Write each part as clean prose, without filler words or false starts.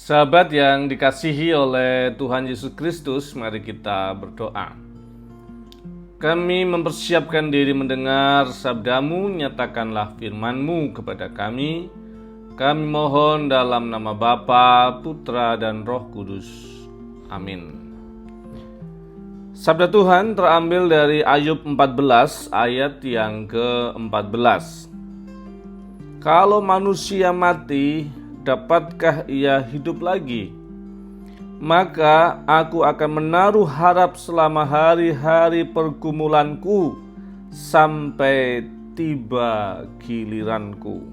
Sahabat yang dikasihi oleh Tuhan Yesus Kristus, mari kita berdoa. Kami mempersiapkan diri mendengar sabdamu, nyatakanlah firman-Mu kepada kami. Kami mohon dalam nama Bapa, Putra, dan Roh Kudus. Amin. Sabda Tuhan terambil dari Ayub 14 ayat yang ke-14. Kalau manusia mati, dapatkah ia hidup lagi? Maka aku akan menaruh harap selama hari-hari pergumulanku sampai tiba giliranku.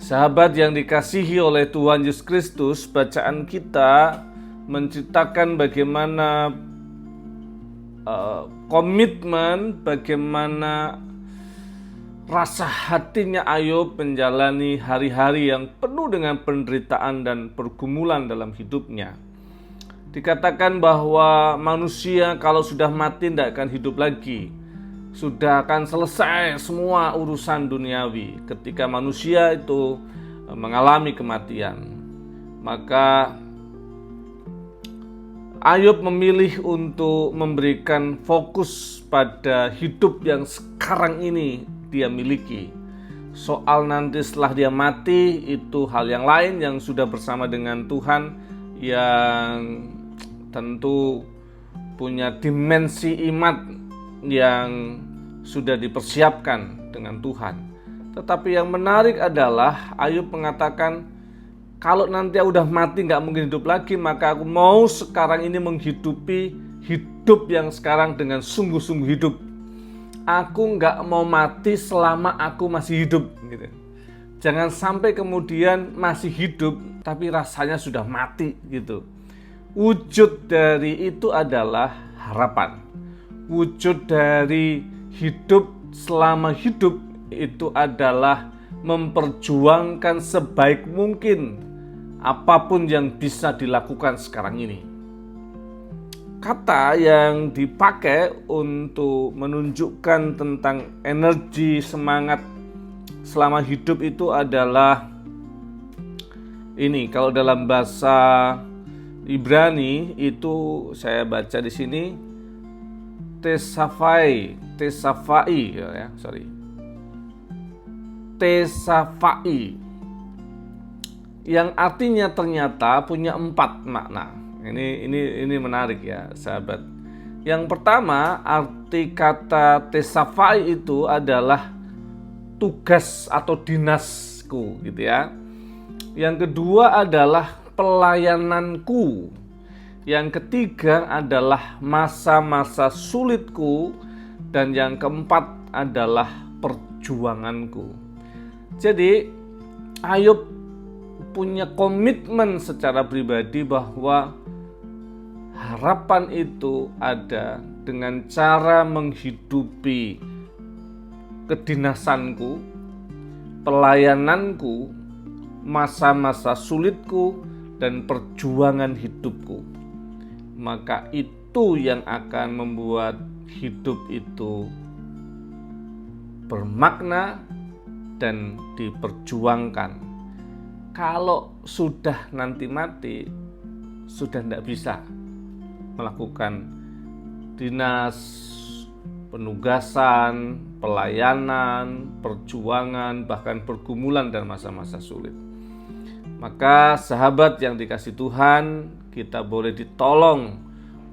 Sahabat yang dikasihi oleh Tuhan Yesus Kristus, bacaan kita menceritakan bagaimana komitmen, bagaimana rasa hatinya Ayub menjalani hari-hari yang penuh dengan penderitaan dan pergumulan dalam hidupnya. Dikatakan bahwa manusia kalau sudah mati tidak akan hidup lagi. Sudah akan selesai semua urusan duniawi ketika manusia itu mengalami kematian. Maka Ayub memilih untuk memberikan fokus pada hidup yang sekarang ini dia miliki. Soal nanti setelah dia mati itu hal yang lain yang sudah bersama dengan Tuhan, yang tentu punya dimensi iman yang sudah dipersiapkan dengan Tuhan. Tetapi yang menarik adalah Ayub mengatakan, kalau nanti udah mati gak mungkin hidup lagi, maka aku mau sekarang ini menghidupi hidup yang sekarang dengan sungguh-sungguh hidup. Aku gak mau mati selama aku masih hidup gitu. Jangan sampai kemudian masih hidup tapi rasanya sudah mati gitu. Wujud dari itu adalah harapan. Wujud dari hidup selama hidup itu adalah memperjuangkan sebaik mungkin apapun yang bisa dilakukan sekarang ini. Kata yang dipakai untuk menunjukkan tentang energi semangat selama hidup itu adalah ini. Kalau dalam bahasa Ibrani itu saya baca di sini tesafai yang artinya ternyata punya 4 makna. Ini menarik ya, sahabat. Yang pertama, arti kata tesafai itu adalah tugas atau dinasku gitu ya. Yang kedua adalah pelayananku. Yang ketiga adalah masa-masa sulitku, dan yang keempat adalah perjuanganku. Jadi Ayub punya komitmen secara pribadi bahwa harapan itu ada dengan cara menghidupi kedinasanku, pelayananku, masa-masa sulitku, dan perjuangan hidupku. Maka itu yang akan membuat hidup itu bermakna dan diperjuangkan. Kalau sudah nanti mati, sudah tidak bisa melakukan dinas, penugasan, pelayanan, perjuangan, bahkan pergumulan dan masa-masa sulit. Maka sahabat yang dikasihi Tuhan, kita boleh ditolong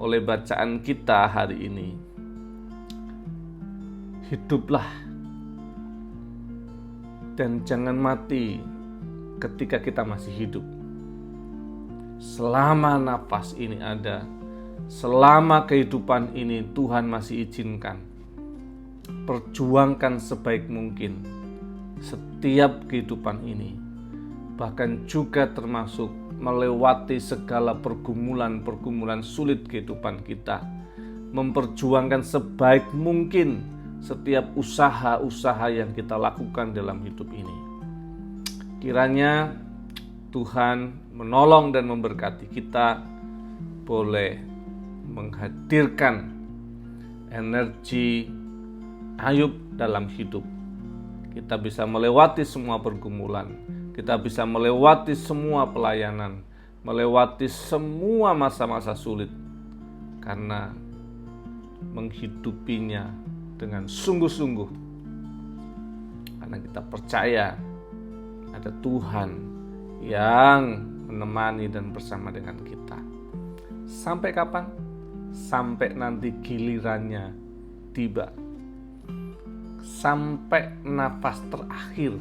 oleh bacaan kita hari ini. Hiduplah dan jangan mati ketika kita masih hidup. Selama nafas ini ada, selama kehidupan ini Tuhan masih izinkan, perjuangkan sebaik mungkin setiap kehidupan ini, bahkan juga termasuk melewati segala pergumulan sulit kehidupan kita, memperjuangkan sebaik mungkin setiap usaha-usaha yang kita lakukan dalam hidup ini. Kiranya Tuhan menolong dan memberkati kita, boleh menghadirkan energi Ayub dalam hidup. Kita bisa melewati semua pergumulan Kita bisa melewati semua pelayanan, melewati semua masa-masa sulit, karena menghidupinya dengan sungguh-sungguh. Karena kita percaya ada Tuhan yang menemani dan bersama dengan kita. Sampai kapan? Sampai nanti gilirannya tiba. Sampai nafas terakhir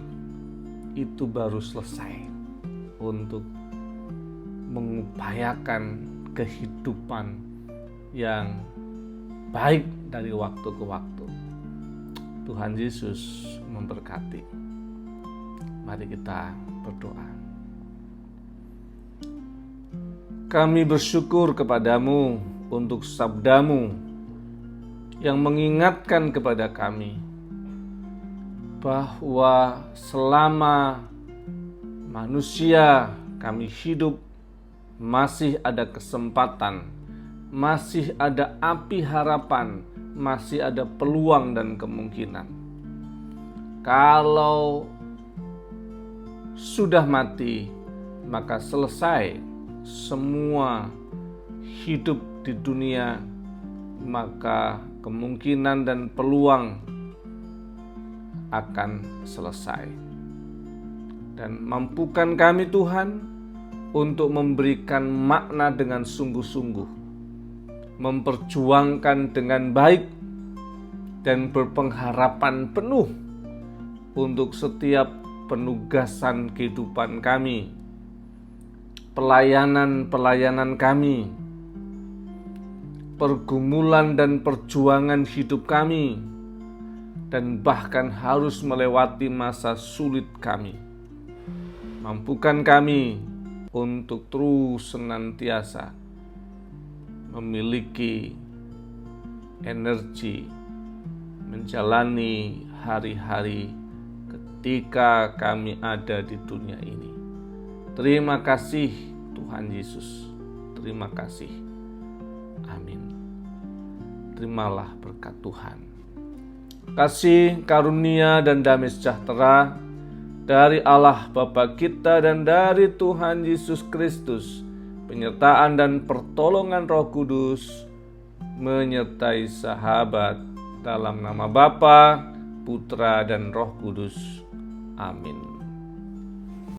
itu baru selesai untuk mengupayakan kehidupan yang baik dari waktu ke waktu. Tuhan Yesus memberkati. Mari kita berdoa. Kami bersyukur kepadamu untuk sabdamu yang mengingatkan kepada kami bahwa selama manusia kami hidup, masih ada kesempatan, masih ada api harapan, masih ada peluang dan kemungkinan. Kalau sudah mati, maka selesai semua hidup di dunia, maka kemungkinan dan peluang akan selesai. Dan mampukan kami Tuhan untuk memberikan makna dengan sungguh-sungguh, memperjuangkan dengan baik, dan berpengharapan penuh untuk setiap penugasan kehidupan kami, pelayanan-pelayanan kami, pergumulan dan perjuangan hidup kami, dan bahkan harus melewati masa sulit kami. Mampukan kami untuk terus senantiasa memiliki energi menjalani hari-hari ketika kami ada di dunia ini. Terima kasih Tuhan Yesus. Terima kasih. Amin. Terimalah berkat Tuhan. Kasih, karunia, dan damai sejahtera dari Allah Bapa kita dan dari Tuhan Yesus Kristus, penyertaan dan pertolongan Roh Kudus menyertai sahabat, dalam nama Bapa, Putra, dan Roh Kudus. Amin.